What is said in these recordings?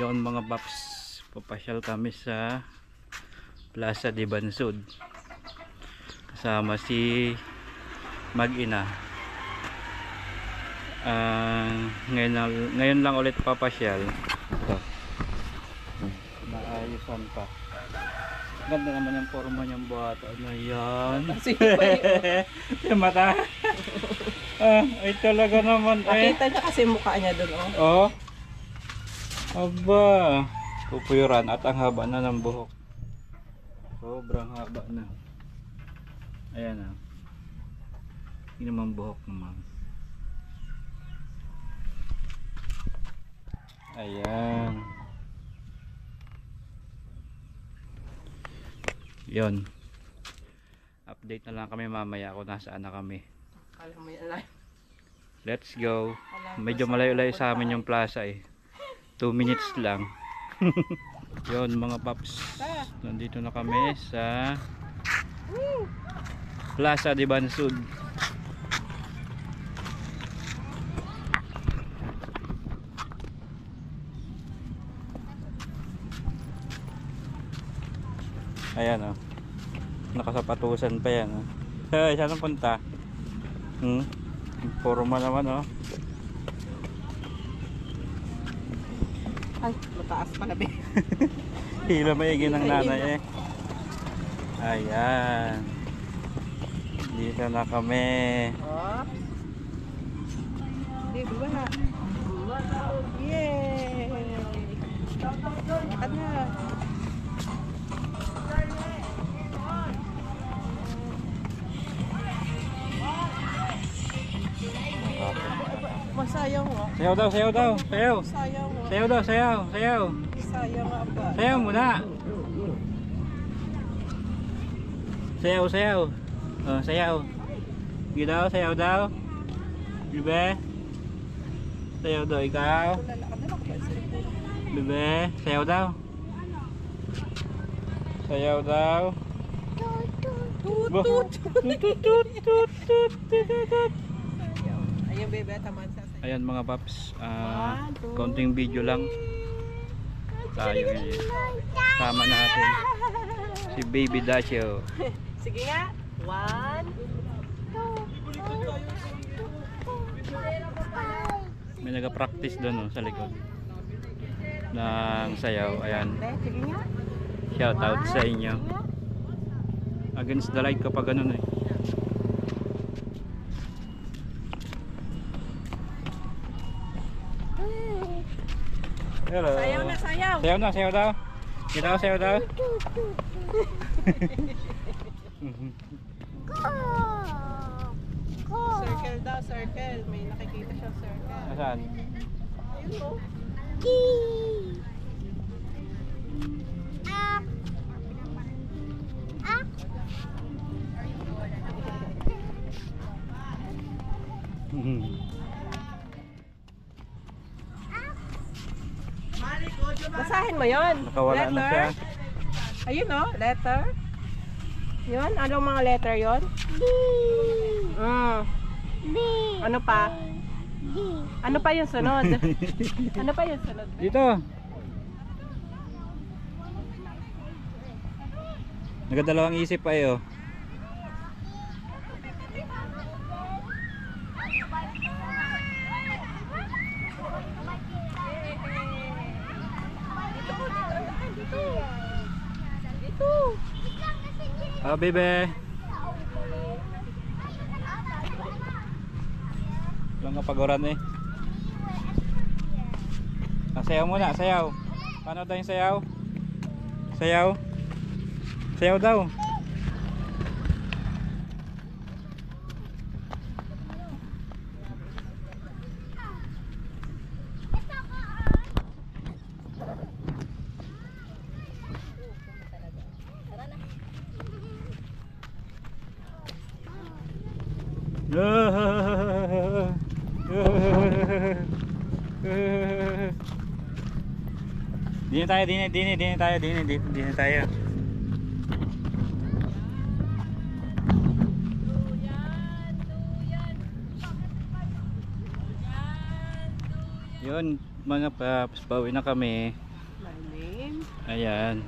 Yon mga paps, papasyal kami sa Plaza de Bansud kasama si mag-ina. Ngayon lang ulit papasyal. Ito, naayusan pa. Ganda naman yung forma niyang bata na yan. Yung mata. Ay talaga naman eh. Nakita niya kasi mukha niya dun, oh. Oh. Aba, pupuyuran at ang haba na ng buhok. Sobrang haba na. Ayan ah. Hindi naman buhok naman. Ayan. Yon. Update na lang kami mamaya kung nasaan na kami. Alam mo yan lang. Let's go. Medyo malayo-layo sa amin yung plaza eh. 2 minutes lang. Yon mga paps. Nandito na kami sa Plaza de Bansud. Ayan oh. Nakasapatusan pa yan oh. Hey, saan ang punta? Forma naman oh. Ay, mataas pala be. Hila maigi ng nanay eh. Ayan. Dito na kami. Oh. Di ba? Yay! Lakad na. Masayang mo. Sayaw daw, sayaw daw. Sayaw. Sayang mo. Sayaw daw, sayaw, sayaw. Sayang nga ba? Sayaw muna. Sayaw, sayaw. Oh, sayaw. Sige daw, sayaw daw. Bebe. Sayaw daw ikaw. Lalakad na lang ba? Bebe, sayaw daw. Sayaw daw. Tut. Tut. Ayun bebe, taman sa sayo. Ayan mga paps, konting video lang tayo ngayon. Tama natin si Baby Dacio. Sige nga. 1, 2. May nag-practice doon sa likod ng sayaw. Ayan, Sige nga. shout out sa inyo. Against the light kapag ganun eh. Hello. Sayaw na, sayaw. Sayaw na, sayaw daw. Sayaw daw, sayaw daw. Circle daw, circle. May nakikita siyang circle. Nasaan? Ayun mo. Basahin mo yon. Nakawala na siya. Ayun o, letter. Yun, anong mga letter yon? Ano pa? Ano pa yung sunod? Ano pa yung sunod? Dito. Nagdadalawang isip pa eh oh. Oh, bebe. Lang kapagoran eh. Sayaw muna, sayaw. Paano daw yung sayaw? Sayaw. Sayaw daw. Dini tayo, dini tayo. Yun mga paps, pauwi na kami. Ayan.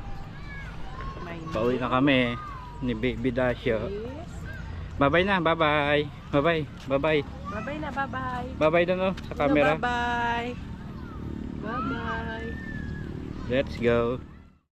May Pauwi na kami ni Baby Dasyo. Yes. Bye-bye na. Bye-bye. Bye-bye. Bye-bye. Bye-bye na, bye-bye. Bye-bye doon sa camera. Bye-bye. Bye-bye. Let's go.